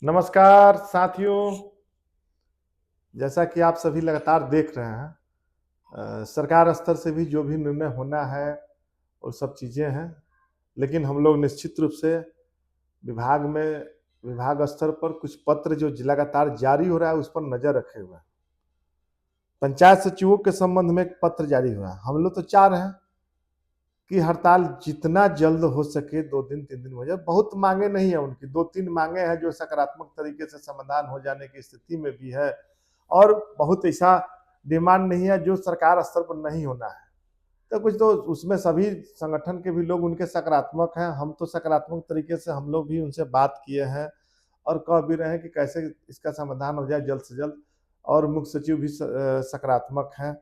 नमस्कार साथियों। जैसा कि आप सभी लगातार देख रहे हैं, सरकार स्तर से भी जो भी निर्णय होना है वो सब चीज़ें हैं, लेकिन हम लोग निश्चित रूप से विभाग में विभाग स्तर पर कुछ पत्र जो लगातार जारी हो रहा है उस पर नज़र रखे हुए हैं। पंचायत सचिवों के संबंध में एक पत्र जारी हुआ है। हम लोग तो चाह रहे हैं कि हड़ताल जितना जल्द हो सके 2 दिन 3 दिन हो जाए। बहुत मांगे नहीं है उनकी, 2-3 मांगे हैं जो सकारात्मक तरीके से समाधान हो जाने की स्थिति में भी है, और बहुत ऐसा डिमांड नहीं है जो सरकार स्तर पर नहीं होना है। तो कुछ तो उसमें सभी संगठन के भी लोग उनके सकारात्मक हैं। हम तो सकारात्मक तरीके से हम लोग भी उनसे बात किए हैं और कह भी रहे हैं कि कैसे इसका समाधान हो जाए जल्द से जल्द, और मुख्य सचिव भी सकारात्मक हैं।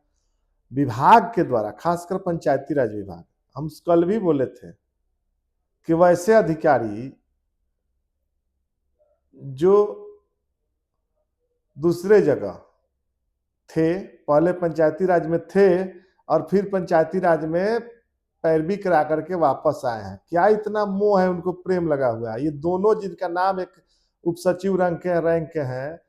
विभाग के द्वारा, खासकर पंचायती राज विभाग, हम कल भी बोले थे कि वैसे अधिकारी जो दूसरे जगह थे, पहले पंचायती राज में थे और फिर पंचायती राज में पैरवी करा करके वापस आए हैं, क्या इतना मोह है उनको, प्रेम लगा हुआ है। ये दोनों जिनका नाम एक उप सचिव रैंक के हैं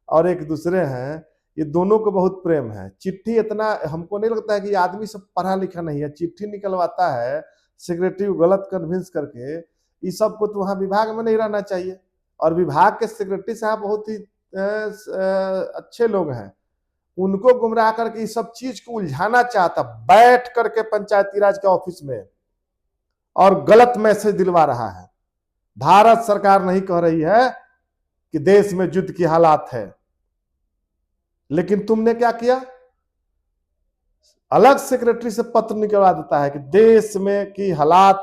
और एक दूसरे हैं, ये दोनों को बहुत प्रेम है। चिट्ठी इतना हमको नहीं लगता है कि आदमी सब पढ़ा लिखा नहीं है, चिट्ठी निकलवाता है सेक्रेटरी को गलत कन्विंस करके। इस सब को तो वहां विभाग में नहीं रहना चाहिए, और विभाग के सेक्रेटरी साहब बहुत ही अच्छे लोग हैं। उनको गुमराह करके इस सब चीज को उलझाना चाहता, बैठ करके पंचायती राज के ऑफिस में, और गलत मैसेज दिलवा रहा है। भारत सरकार नहीं कह रही है कि देश में युद्ध की हालात है, लेकिन तुमने क्या किया, अलग सेक्रेटरी से पत्र निकलवा देता है कि देश में की हालात,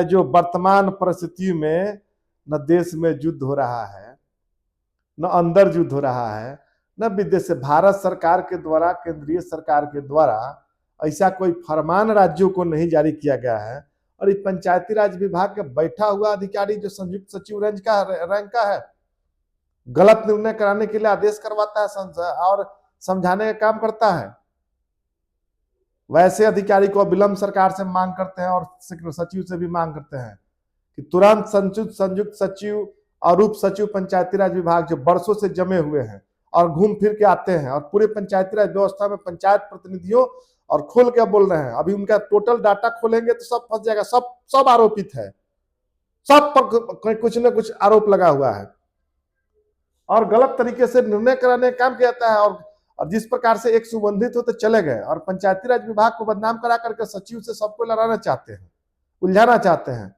जो वर्तमान परिस्थिति में न देश में युद्ध हो रहा है, न अंदर युद्ध हो रहा है, न विदेश से। भारत सरकार के द्वारा, केंद्रीय सरकार के द्वारा ऐसा कोई फरमान राज्यों को नहीं जारी किया गया है। और इस पंचायती राज विभाग का बैठा हुआ अधिकारी जो संयुक्त सचिव रैंक का है, गलत निर्णय कराने के लिए आदेश करवाता है और समझाने का काम करता है। वैसे अधिकारी को विलंब सरकार से मांग करते हैं और सचिव से भी मांग करते हैं कि तुरंत संयुक्त सचिव और उप सचिव पंचायती राज विभाग जो बरसों से जमे हुए हैं और घूम फिर के आते हैं और पूरे पंचायती राज व्यवस्था में पंचायत प्रतिनिधियों और खोल के बोल रहे हैं, अभी उनका टोटल डाटा खोलेंगे तो सब फंस जाएगा। सब आरोपित है, सब पर कुछ न कुछ आरोप लगा हुआ है और गलत तरीके से निर्णय कराने का काम किया जाता है। और जिस प्रकार से एक सुगंधित होते चले गए और पंचायती राज विभाग को बदनाम करा करके सचिव से सबको लड़ाना चाहते हैं, उलझाना चाहते हैं।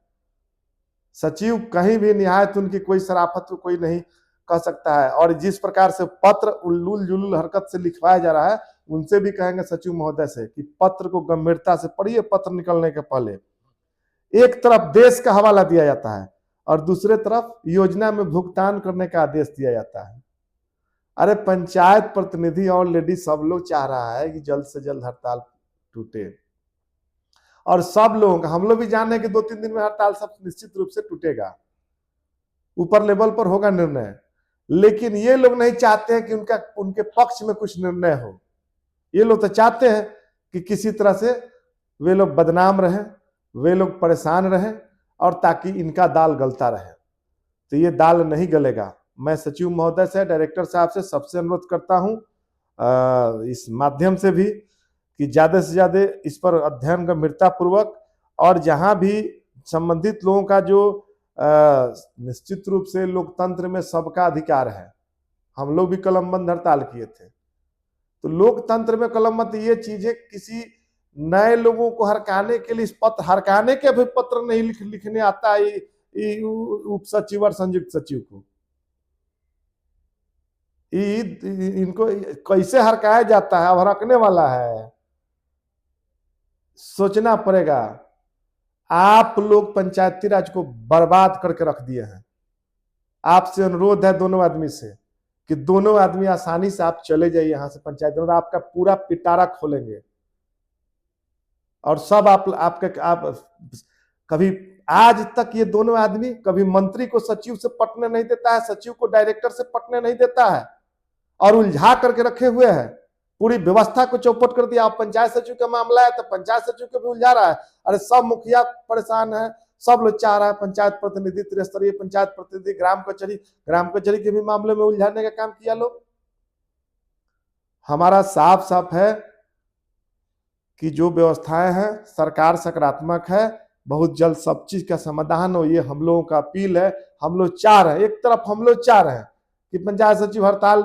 सचिव कहीं भी निहायत उनकी कोई शराफत कोई नहीं कह सकता है, और जिस प्रकार से पत्र उल्लूल जुलूल हरकत से लिखवाया जा रहा है, उनसे भी कहेंगे सचिव महोदय से कि पत्र को गंभीरता से पढ़िए। पत्र निकलने के पहले एक तरफ देश का हवाला दिया जाता है और दूसरे तरफ योजना में भुगतान करने का आदेश दिया जाता है। अरे पंचायत प्रतिनिधि और लेडी सब लोग चाह रहा है कि जल्द से जल्द हड़ताल टूटे, और सब लोग, हम लोग भी जान रहे हैं कि 2-3 दिन में हड़ताल सब निश्चित रूप से टूटेगा, ऊपर लेवल पर होगा निर्णय। लेकिन ये लोग नहीं चाहते हैं कि उनके पक्ष में कुछ निर्णय हो। ये लोग तो चाहते हैं कि किसी तरह से वे लोग बदनाम रहें, वे लोग परेशान रहें, और ताकि इनका दाल गलता रहे। तो ये दाल नहीं गलेगा। मैं सचिव महोदय से, डायरेक्टर साहब से सबसे अनुरोध करता हूं इस माध्यम से भी कि ज्यादा से ज्यादा इस पर अध्ययन गंभीरता पूर्वक, और जहां भी संबंधित लोगों का जो निश्चित रूप से लोकतंत्र में सबका अधिकार है। हम लोग भी कलमबंद हड़ताल किए थे, तो लोकतंत्र में कलमबंद ये चीजें किसी नए लोगों को हरकाने के लिए, इस पत्र हरकाने के भी पत्र नहीं लिखने आता है उप सचिव और संयुक्त सचिव को। इनको कैसे हरकाया जाता है, अब हरकने वाला है, सोचना पड़ेगा। आप लोग पंचायती राज को बर्बाद करके रख दिए हैं। आपसे अनुरोध है दोनों आदमी से कि दोनों आदमी आसानी से आप चले जाइए यहां से पंचायत में, आपका पूरा पिटारा खोलेंगे। और सब आप कभी आज तक ये दोनों आदमी कभी मंत्री को सचिव से पटने नहीं देता है, सचिव को डायरेक्टर से पटने नहीं देता है, और उलझा करके रखे हुए हैं। पूरी व्यवस्था को चौपट कर दिया। पंचायत सचिव का मामला है तो पंचायत सचिव को भी उलझा रहा है। अरे सब मुखिया परेशान है, सब लोग चाह रहा है पंचायत प्रतिनिधि, त्रिस्तरीय पंचायत प्रतिनिधि, ग्राम कचहरी के भी मामले में उलझाने का काम किया लोग। हमारा साफ साफ है कि जो व्यवस्थाएं हैं सरकार सकारात्मक है, बहुत जल्द सब चीज का समाधान हो, ये हम लोगों का अपील है। हम लोग चाह रहे हैं, एक तरफ हम लोग चाह रहे हैं कि पंचायत सचिव हड़ताल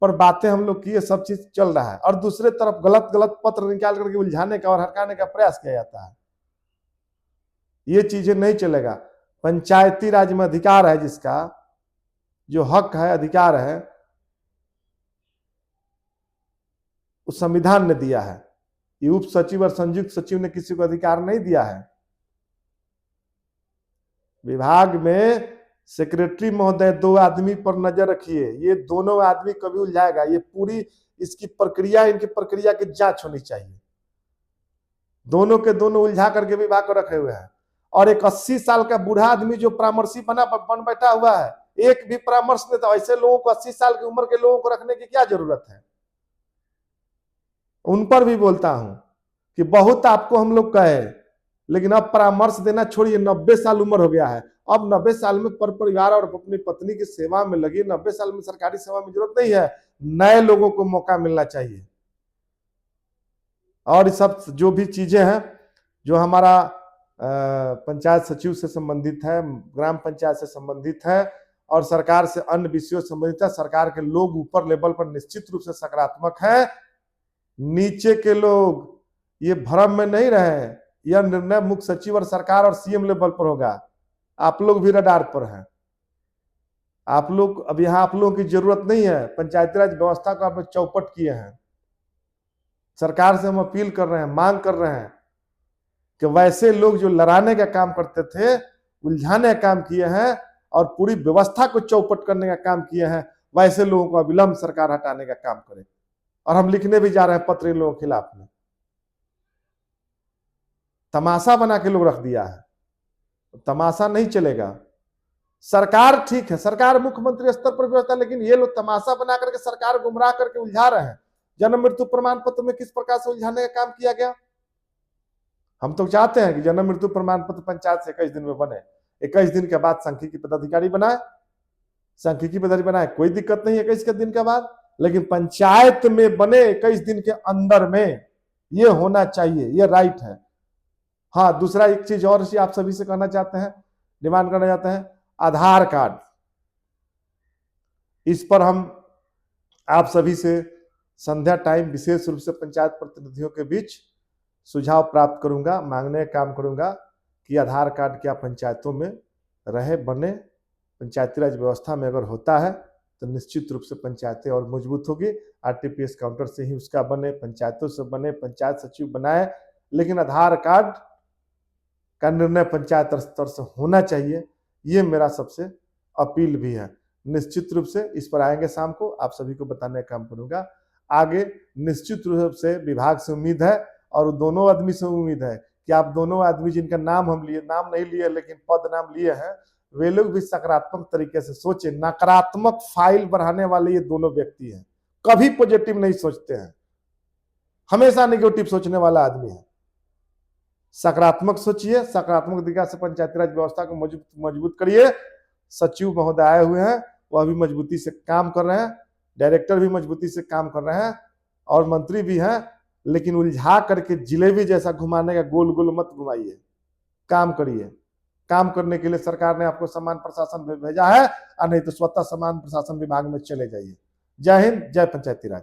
पर बातें हम लोग किए, सब चीज चल रहा है, और दूसरे तरफ गलत गलत पत्र निकाल करके उलझाने का और हड़काने का प्रयास किया जाता है। ये चीजें नहीं चलेगा। पंचायती राज में अधिकार है, जिसका जो हक है, अधिकार है, उस संविधान ने दिया है। ये उप सचिव और संयुक्त सचिव ने किसी को अधिकार नहीं दिया है। विभाग में सेक्रेटरी महोदय 2 आदमी पर नजर रखिए, ये दोनों आदमी कभी उलझाएगा, ये पूरी इसकी प्रक्रिया, इनकी प्रक्रिया की जांच होनी चाहिए। दोनों के दोनों उलझा करके विभाग को रखे हुए हैं। और एक 80 साल का बूढ़ा आदमी जो परामर्शी बन बैठा हुआ है, एक भी परामर्श नहीं था। ऐसे लोगों को, 80 साल की उम्र के लोगों को रखने की क्या जरूरत है? उन पर भी बोलता हूं कि बहुत आपको हम लोग कहे, लेकिन अब परामर्श देना छोड़िए। 90 साल उम्र हो गया है, अब 90 साल में पर परिवार और अपनी पत्नी की सेवा में लगी, 90 साल में सरकारी सेवा में जरूरत नहीं है। नए लोगों को मौका मिलना चाहिए। और सब जो भी चीजें हैं, जो हमारा पंचायत सचिव से संबंधित है, ग्राम पंचायत से संबंधित है, और सरकार से अन्य विषयों से संबंधित है, सरकार के लोग ऊपर लेवल पर निश्चित रूप से सकारात्मक है। नीचे के लोग ये भ्रम में नहीं रहे। यह निर्णय मुख्य सचिव और सरकार और सीएम लेवल पर होगा। आप लोग भी रडार पर हैं। आप लोग, अब यहाँ आप लोगों की जरूरत नहीं है। पंचायती राज व्यवस्था को आप लोग चौपट किए हैं। सरकार से हम अपील कर रहे हैं, मांग कर रहे हैं कि वैसे लोग जो लड़ाने का काम करते थे, उलझाने का काम किए हैं और पूरी व्यवस्था को चौपट करने का काम किए हैं, वैसे लोगों को अविलंब सरकार हटाने का काम करे। और हम लिखने भी जा रहे हैं पत्र इन लोगों के खिलाफ में। तमाशा बना के लोग रख दिया है, तमाशा नहीं चलेगा। सरकार ठीक है, सरकार मुख्यमंत्री स्तर पर व्यवस्था, लेकिन ये लोग तमाशा बना करके सरकार गुमराह करके उलझा रहे हैं। जन्म मृत्यु प्रमाण पत्र में किस प्रकार से उलझाने का काम किया गया? हम तो चाहते हैं कि जन्म मृत्यु प्रमाण पत्र पंचायत से 21 दिन में बने। 21 दिन के बाद सांख्यिकी पदाधिकारी बनाए, सांख्यिकी पदाधिकारी बनाए, कोई दिक्कत नहीं है 21 दिन के बाद, लेकिन पंचायत में बने 21 दिन के अंदर में, ये होना चाहिए, ये राइट है। हाँ, दूसरा एक चीज और आप सभी से कहना चाहते हैं, डिमांड करना चाहते हैं, आधार कार्ड। इस पर हम आप सभी से संध्या टाइम विशेष रूप से पंचायत प्रतिनिधियों के बीच सुझाव प्राप्त करूंगा, मांगने का काम करूंगा कि आधार कार्ड क्या पंचायतों में रहे, बने। पंचायती राज व्यवस्था में अगर होता है तो निश्चित रूप से पंचायतें और मजबूत होगी। आरटीपीएस काउंटर से ही उसका बने, पंचायतों से बने, पंचायत सचिव बनाए, लेकिन आधार कार्ड का निर्णय पंचायत स्तर से होना चाहिए। ये मेरा सबसे अपील भी है। निश्चित रूप से इस पर आएंगे शाम को, आप सभी को बताने का काम करूंगा। आगे निश्चित रूप से विभाग से उम्मीद है और दोनों आदमी से उम्मीद है कि आप दोनों आदमी जिनका नाम हम लिए, नाम नहीं लिए लेकिन पद नाम लिए हैं, वे लोग भी सकारात्मक तरीके से सोचे। नकारात्मक फाइल बढ़ाने वाले ये दोनों व्यक्ति हैं, कभी पॉजिटिव नहीं सोचते हैं, हमेशा नेगेटिव सोचने वाला आदमी है। सकारात्मक सोचिए, सकारात्मक तरीके से पंचायती राज व्यवस्था को मजबूत करिए। सचिव महोदय आए हुए हैं, वह भी मजबूती से काम कर रहे हैं, डायरेक्टर भी मजबूती से काम कर रहे हैं और मंत्री भी हैं, लेकिन उलझा करके जिलेबी जैसा घुमाने का गोल गोल मत घुमाइए, काम करिए। काम करने के लिए सरकार ने आपको समान प्रशासन भेजा है, और नहीं तो स्वतः समान प्रशासन विभाग में चले जाइए। जय हिंद, जय पंचायती राज।